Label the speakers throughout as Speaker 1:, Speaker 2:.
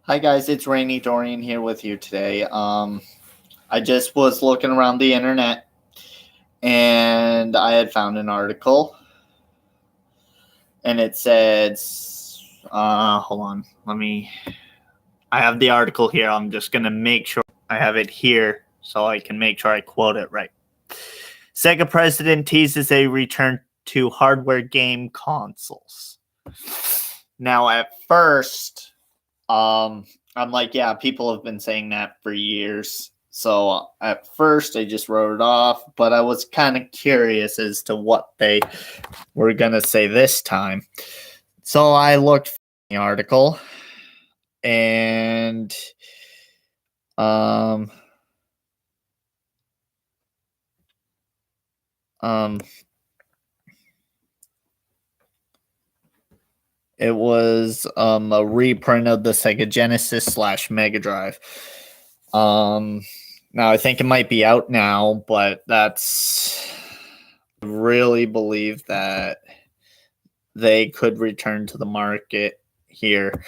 Speaker 1: Hi guys, it's Rainy Dorian here with you today. I just was looking around the internet and I had found an article and it says, hold on, I have the article here. I'm just going to make sure I have it here so I can make sure I quote it right. Sega president teases a return to hardware game consoles. Now, at first, I'm like, yeah, people have been saying that for years. So at first I just wrote it off, but I was kind of curious as to what they were going to say this time. So I looked for the article and it was a reprint of the Sega Genesis / Mega Drive. Now I think it might be out now, but I really believe that they could return to the market here.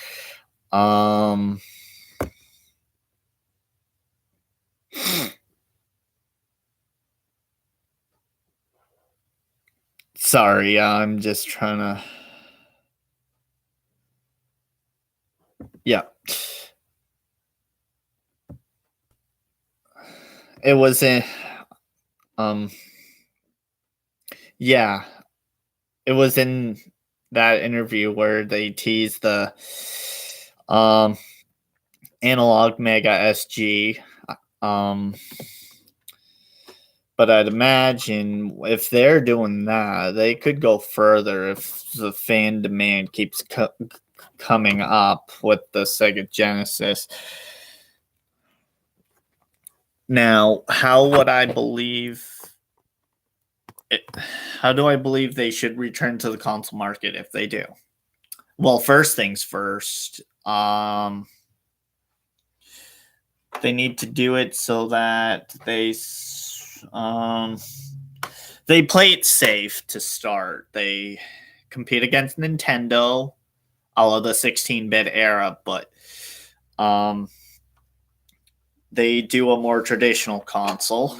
Speaker 1: Sorry, I'm just trying to. Yeah. It was in. Yeah. It was in that interview where they teased the Analog Mega SG. But I'd imagine if they're doing that, they could go further if the fan demand keeps coming up with the Sega Genesis. Now, how do I believe they should return to the console market if they do? Well, first things first, they need to do it so that they play it safe to start. They compete against Nintendo, all of the 16-bit era, but they do a more traditional console.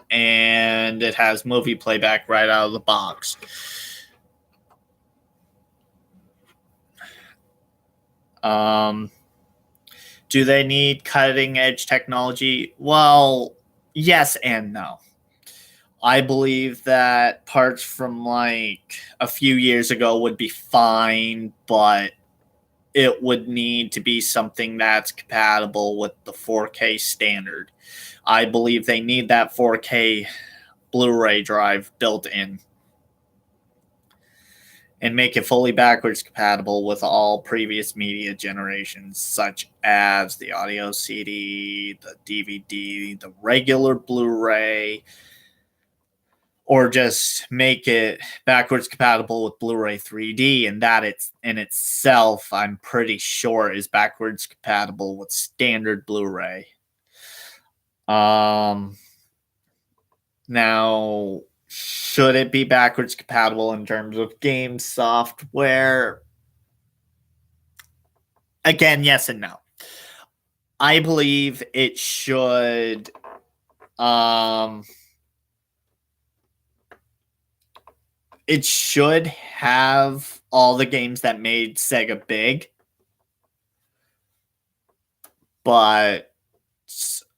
Speaker 1: And it has movie playback right out of the box. Do they need cutting-edge technology? Well, yes and no. I believe that parts from like a few years ago would be fine, but it would need to be something that's compatible with the 4K standard. I believe they need that 4K Blu-ray drive built in and make it fully backwards compatible with all previous media generations, such as the audio CD, the DVD, the regular Blu-ray, or just make it backwards compatible with Blu-ray 3D, and that it's in itself, I'm pretty sure, is backwards compatible with standard Blu-ray. Now, should it be backwards compatible in terms of game software? Again, yes and no. I believe it should. It should have all the games that made Sega big, but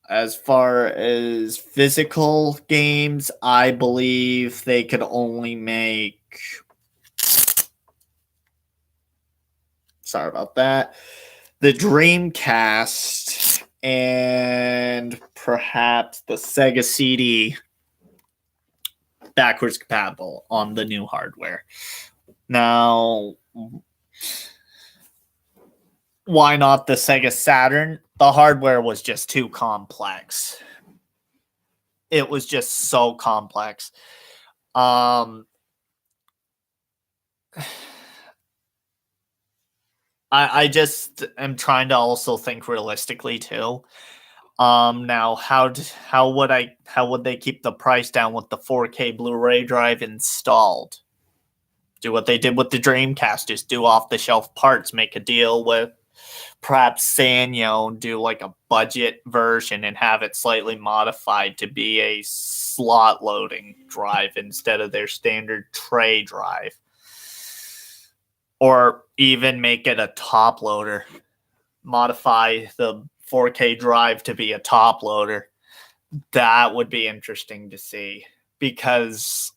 Speaker 1: as far as physical games, I believe they could only make. Sorry about that. The Dreamcast and perhaps the Sega CD backwards compatible on the new hardware. Now, why not the Sega Saturn? The hardware was just too complex. It was just so complex. I just am trying to also think realistically too. Now how would they keep the price down with the 4K Blu-ray drive installed? Do what they did with the Dreamcast. Just do off-the-shelf parts. Make a deal with perhaps Sanyo, do like a budget version and have it slightly modified to be a slot loading drive instead of their standard tray drive. Or even make it a top loader. Modify the 4K drive to be a top loader. That would be interesting to see, because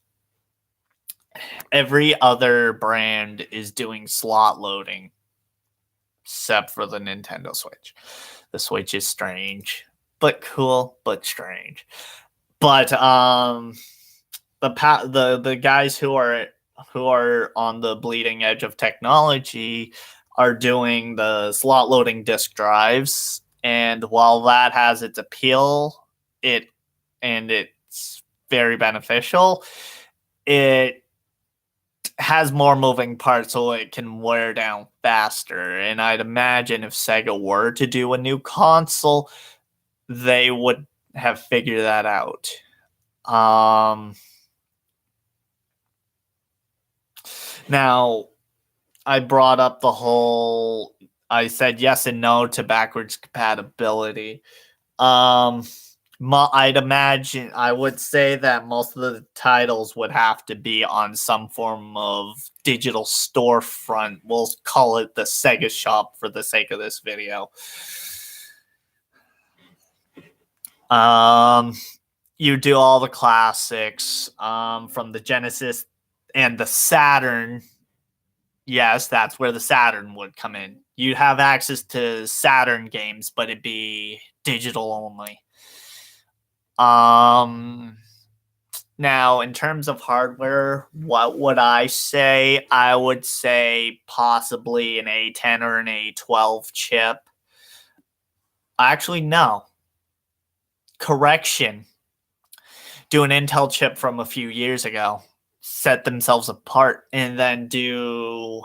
Speaker 1: every other brand is doing slot loading except for the Nintendo Switch. The Switch is strange, but cool, but strange. But the guys who are on the bleeding edge of technology are doing the slot loading disk drives, and while that has its appeal, it's very beneficial, it has more moving parts, so it can wear down faster. And I'd imagine if Sega were to do a new console, they would have figured that out. Now, I brought up I said yes and no to backwards compatibility. I would say that most of the titles would have to be on some form of digital storefront. We'll call it the Sega Shop for the sake of this video. You do all the classics from the Genesis and the Saturn. Yes, that's where the Saturn would come in. You'd have access to Saturn games, but it'd be digital only. Now, in terms of hardware, what would I say? I would say possibly an A10 or an A12 chip. Actually, no. Correction. Do an Intel chip from a few years ago. Set themselves apart, and then do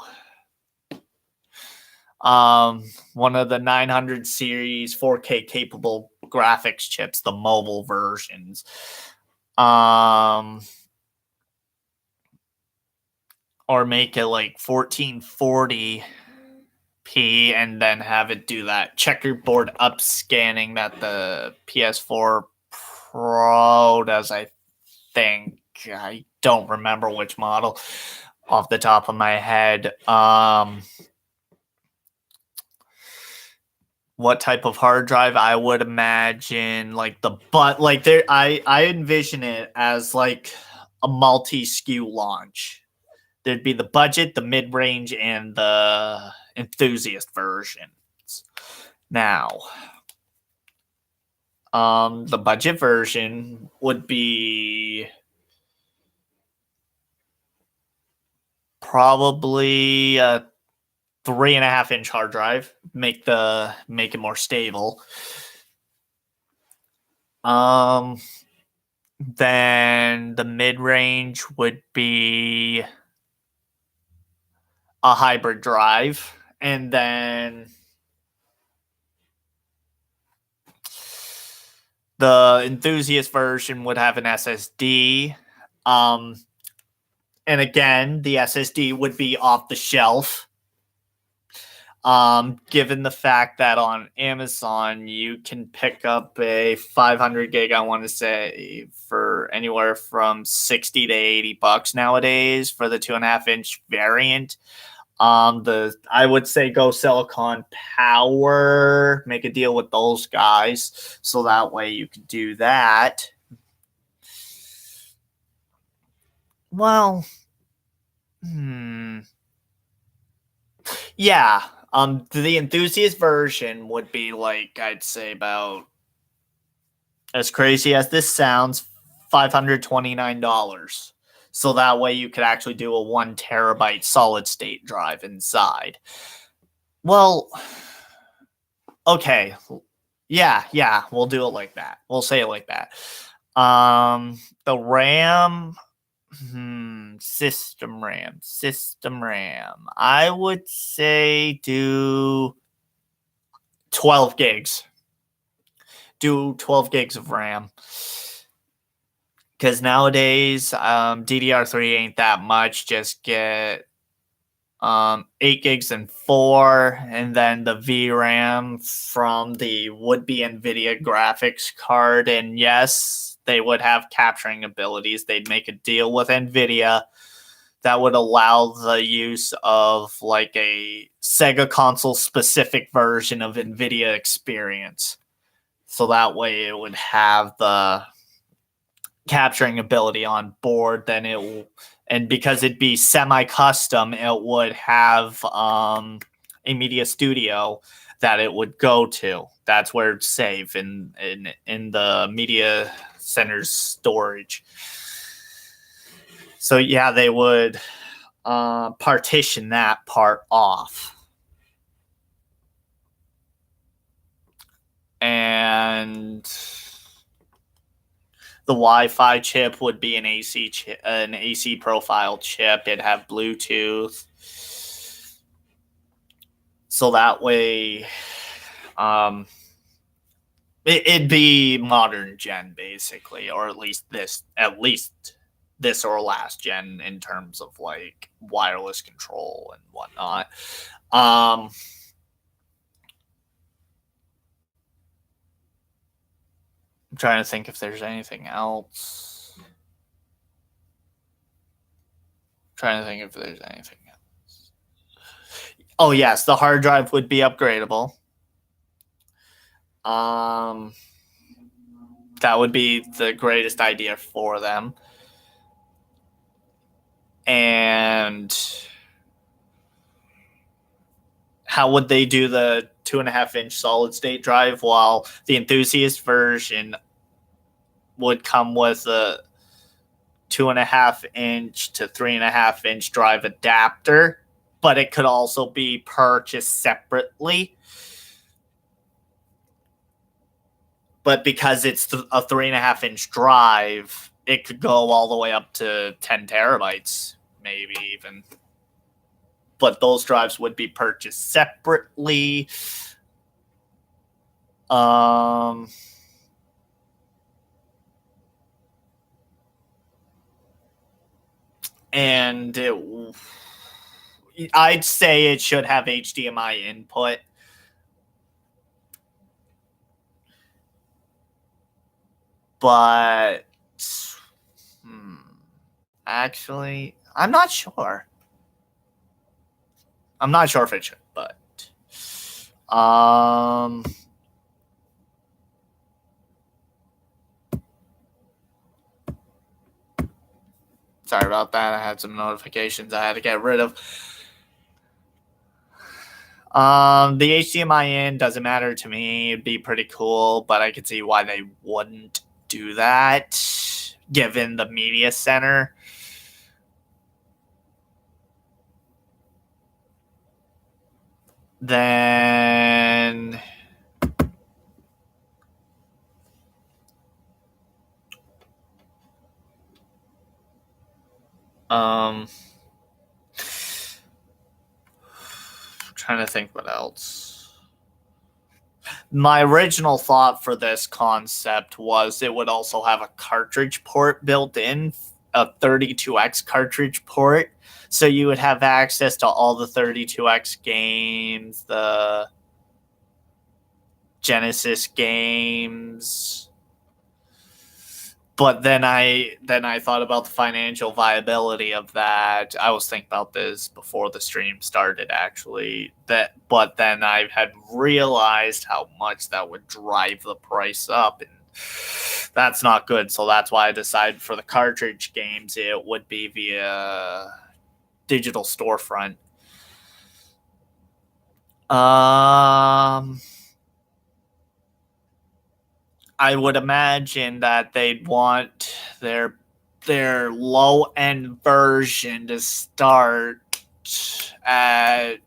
Speaker 1: one of the 900 series 4K capable graphics chips, the mobile versions. Or make it like 1440p and then have it do that checkerboard upscanning that the PS4 Pro does, I think. I don't remember which model off the top of my head. What type of hard drive? I would imagine I envision it as like a multi-SKU launch. There'd be the budget, the mid-range, and the enthusiast versions. Now, the budget version would be probably a 3.5-inch hard drive. Make it more stable. Then the mid-range would be a hybrid drive, and then the enthusiast version would have an SSD. And again, the SSD would be off the shelf. Given the fact that on Amazon you can pick up a 500 gig, I want to say, for anywhere from $60 to $80 nowadays for the 2.5-inch variant. I would say go Silicon Power, make a deal with those guys, so that way you can do that. Well, yeah. The enthusiast version would be like, I'd say about, as crazy as this sounds, $529. So that way you could actually do a 1 terabyte solid state drive inside. Well, okay. Yeah, we'll do it like that. We'll say it like that. The RAM, system RAM. I would say do 12 gigs. Do 12 gigs of RAM. Because nowadays, DDR3 ain't that much. Just get 8 gigs and 4, and then the VRAM from the would-be NVIDIA graphics card. And yes, they would have capturing abilities. They'd make a deal with NVIDIA that would allow the use of like a Sega console specific version of NVIDIA experience. So that way it would have the capturing ability on board. Then and because it'd be semi-custom, it would have a media studio that it would go to. That's where it's safe in the media center's storage. So yeah, they would partition that part off. And the Wi-Fi chip would be an AC profile chip. It'd have Bluetooth. So that way, it'd be modern gen basically, or at least this or last gen in terms of like wireless control and whatnot. I'm trying to think if there's anything else. Oh yes, the hard drive would be upgradable. That would be the greatest idea for them. And how would they do the 2.5-inch solid state drive? While the enthusiast version would come with a 2.5-inch to 3.5-inch drive adapter, but it could also be purchased separately. But because it's a 3.5-inch drive, it could go all the way up to 10 terabytes, maybe even. But those drives would be purchased separately. And I'd say it should have HDMI input. But actually, I'm not sure. I'm not sure if it should, but sorry about that. I had some notifications I had to get rid of. The HDMI in doesn't matter to me. It'd be pretty cool, but I could see why they wouldn't do that given the media center. Then trying to think what else. My original thought for this concept was it would also have a cartridge port built in, a 32X cartridge port. So you would have access to all the 32X games, the Genesis games. But then I thought about the financial viability of that. I was thinking about this before the stream started, actually. But then I had realized how much that would drive the price up, and that's not good. So that's why I decided for the cartridge games, it would be via digital storefront. I would imagine that they'd want their low-end version to start at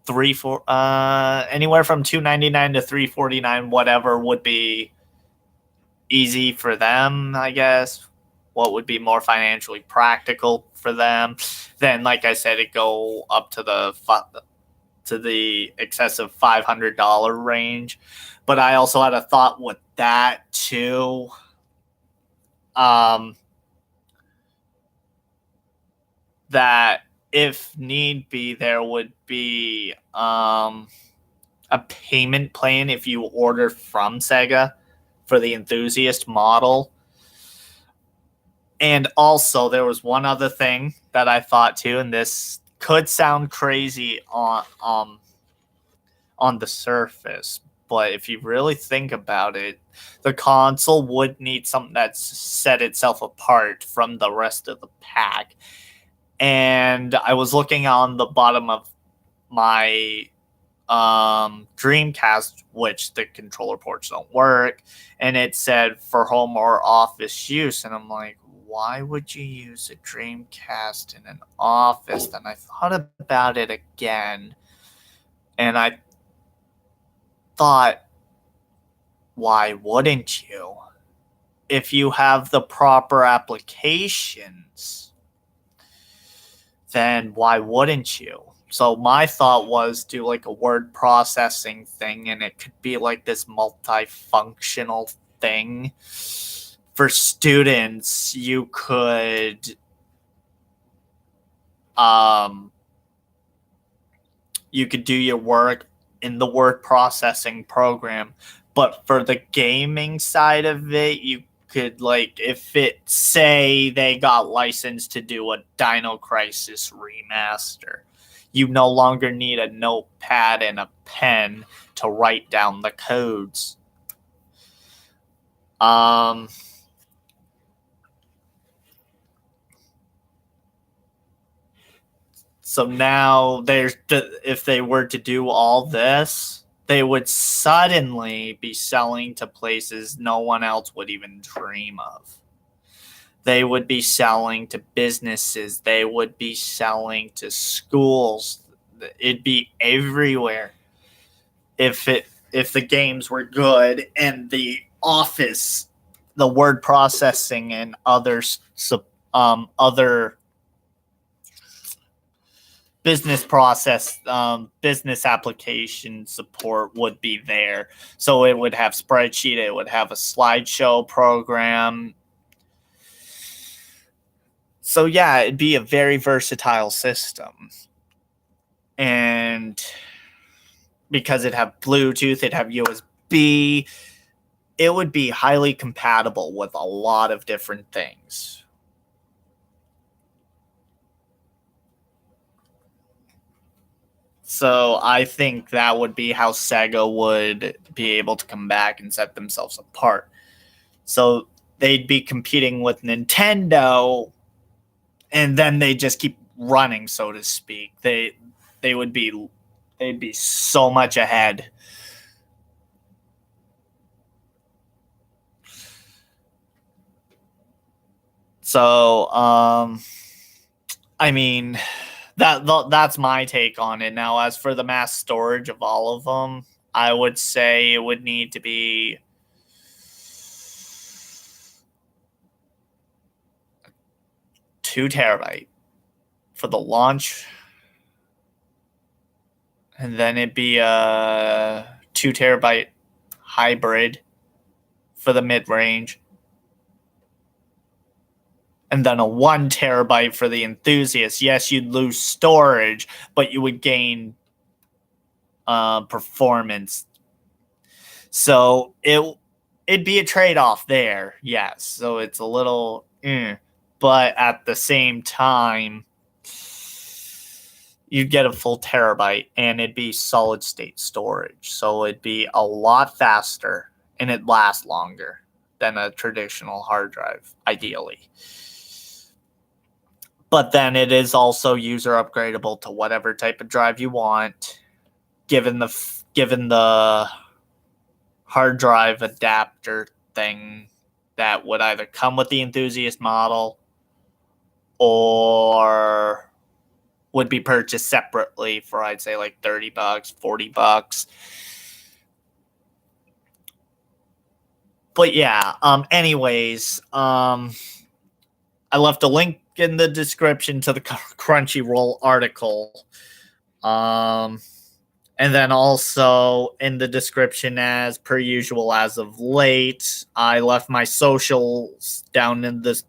Speaker 1: anywhere from $299 to $349, whatever would be easy for them, I guess. What would be more financially practical for them. Then, like I said, it go up to the excessive $500 range. But I also had a thought with that too. that if need be, there would be a payment plan if you order from Sega for the enthusiast model. And also, there was one other thing that I thought too, and this could sound crazy on the surface, but if you really think about it, the console would need something that set itself apart from the rest of the pack. And I was looking on the bottom of my Dreamcast, which the controller ports don't work, and it said for home or office use, and I'm like, why would you use a Dreamcast in an office? Then I thought about it again, and I thought, why wouldn't you? If you have the proper applications, then why wouldn't you? So my thought was do like a word processing thing, and it could be like this multifunctional thing. For students, you could do your work in the word processing program, but for the gaming side of it, you could, like, if it say they got licensed to do a Dino Crisis remaster, you no longer need a notepad and a pen to write down the codes. So now if they were to do all this, they would suddenly be selling to places no one else would even dream of. They would be selling to businesses. They would be selling to schools. It'd be everywhere if the games were good, and the office, the word processing and other business application support would be there. So it would have spreadsheet, it would have a slideshow program. So yeah, it'd be a very versatile system. And because it'd have Bluetooth, it'd have USB, it would be highly compatible with a lot of different things. So I think that would be how Sega would be able to come back and set themselves apart. So they'd be competing with Nintendo, and then they just keep running, so to speak. They'd be so much ahead. So I mean, that's my take on it. Now, as for the mass storage of all of them, I would say it would need to be 2 terabyte for the launch, and then it'd be a 2 terabyte hybrid for the mid-range, and then a 1 terabyte for the enthusiast. Yes, you'd lose storage, but you would gain performance. So it'd be a trade-off there, yes. So it's a little, but at the same time, you'd get a full terabyte, and it'd be solid-state storage. So it'd be a lot faster, and it'd last longer than a traditional hard drive, ideally. But then it is also user upgradable to whatever type of drive you want, given the hard drive adapter thing that would either come with the enthusiast model or would be purchased separately for, I'd say, like $30, $40. But yeah, anyways, I left a link in the description to the Crunchyroll article. And then also in the description, as per usual, as of late, I left my socials down in the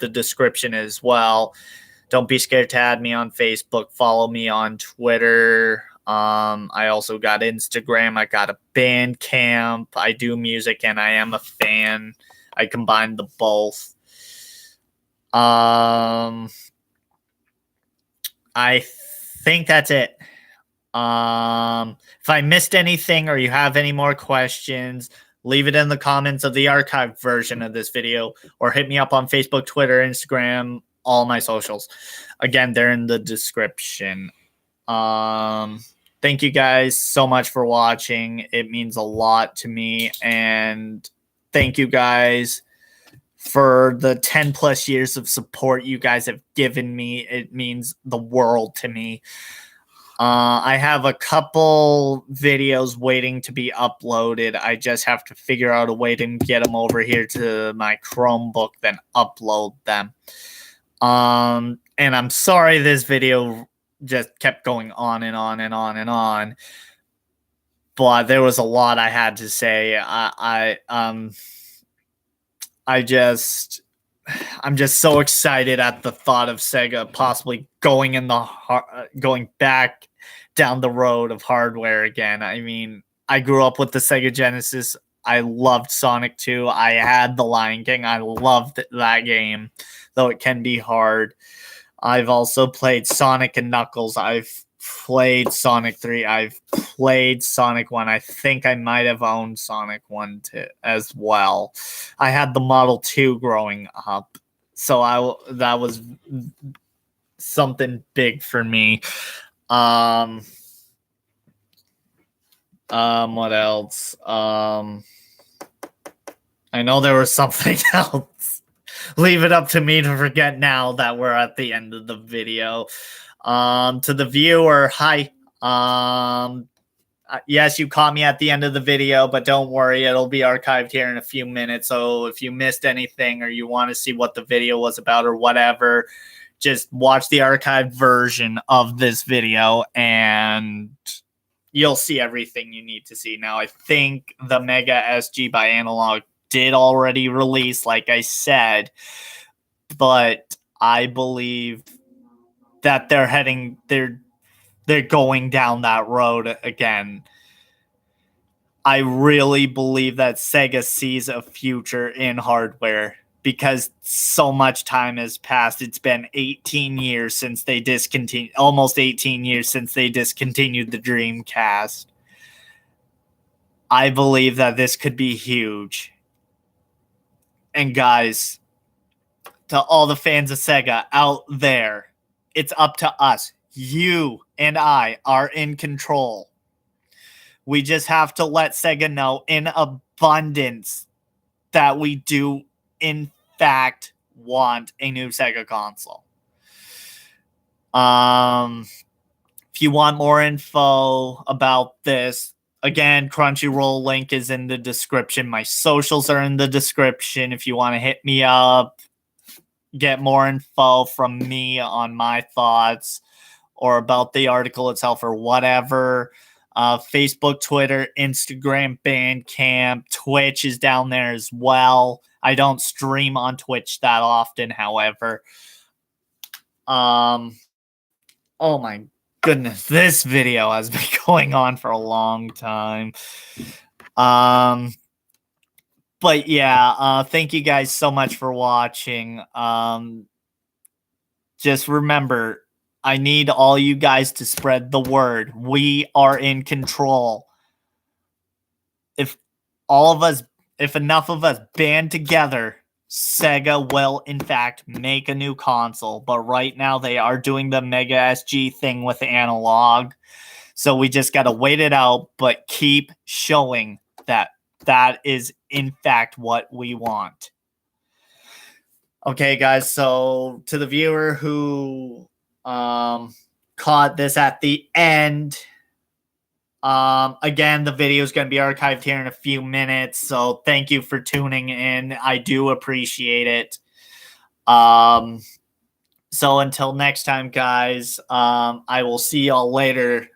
Speaker 1: description as well. Don't be scared to add me on Facebook. Follow me on Twitter. I also got Instagram. I got a Bandcamp. I do music and I am a fan. I combine the both. I think that's it. If I missed anything or you have any more questions, leave it in the comments of the archived version of this video or hit me up on Facebook, Twitter, Instagram, all my socials. Again, they're in the description. Thank you guys so much for watching. It means a lot to me. And thank you guys for the 10 plus years of support you guys have given me. It means the world to me. I have a couple videos waiting to be uploaded. I just have to figure out a way to get them over here to my Chromebook, then upload them. And I'm sorry this video just kept going on and on and on and on. But there was a lot I had to say. I'm just so excited at the thought of Sega possibly going back down the road of hardware again. I mean, I grew up with the Sega Genesis. I loved Sonic 2. I had The Lion King. I loved that game, though it can be hard. I've also played Sonic and Knuckles. I've played Sonic 3. I've played Sonic 1. I think I might have owned Sonic 1 too, as well. I had the Model 2 growing up. So that was something big for me. What else? I know there was something else. Leave it up to me to forget now that we're at the end of the video. To the viewer, hi. Yes, you caught me at the end of the video, but don't worry, it'll be archived here in a few minutes. So if you missed anything or you want to see what the video was about or whatever, just watch the archived version of this video and you'll see everything you need to see. Now, I think the Mega SG by Analog did already release, like I said, but I believe that they're going down that road again. I really believe that Sega sees a future in hardware because so much time has passed. It's been 18 years since they almost 18 years since they discontinued the Dreamcast. I believe that this could be huge. And guys, to all the fans of Sega out there, it's up to us. You and I are in control. We just have to let Sega know in abundance that we do, in fact, want a new Sega console. If you want more info about this, again, Crunchyroll link is in the description. My socials are in the description. If you want to hit me up, get more info from me on my thoughts or about the article itself or whatever. Facebook, Twitter, Instagram, Bandcamp, Twitch is down there as well. I don't stream on Twitch that often, however. Oh my goodness, this video has been going on for a long time. But yeah, thank you guys so much for watching. Just remember, I need all you guys to spread the word. We are in control. If enough of us band together, Sega will in fact make a new console. But right now they are doing the Mega SG thing with Analog. So we just got to wait it out, but keep showing that is in fact what we want. Okay, guys, so to the viewer who caught this at the end, again, the video is going to be archived here in a few minutes, so thank you for tuning in. I do appreciate it. So until next time, guys, I will see y'all later.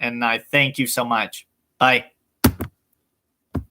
Speaker 1: And I thank you so much. Bye.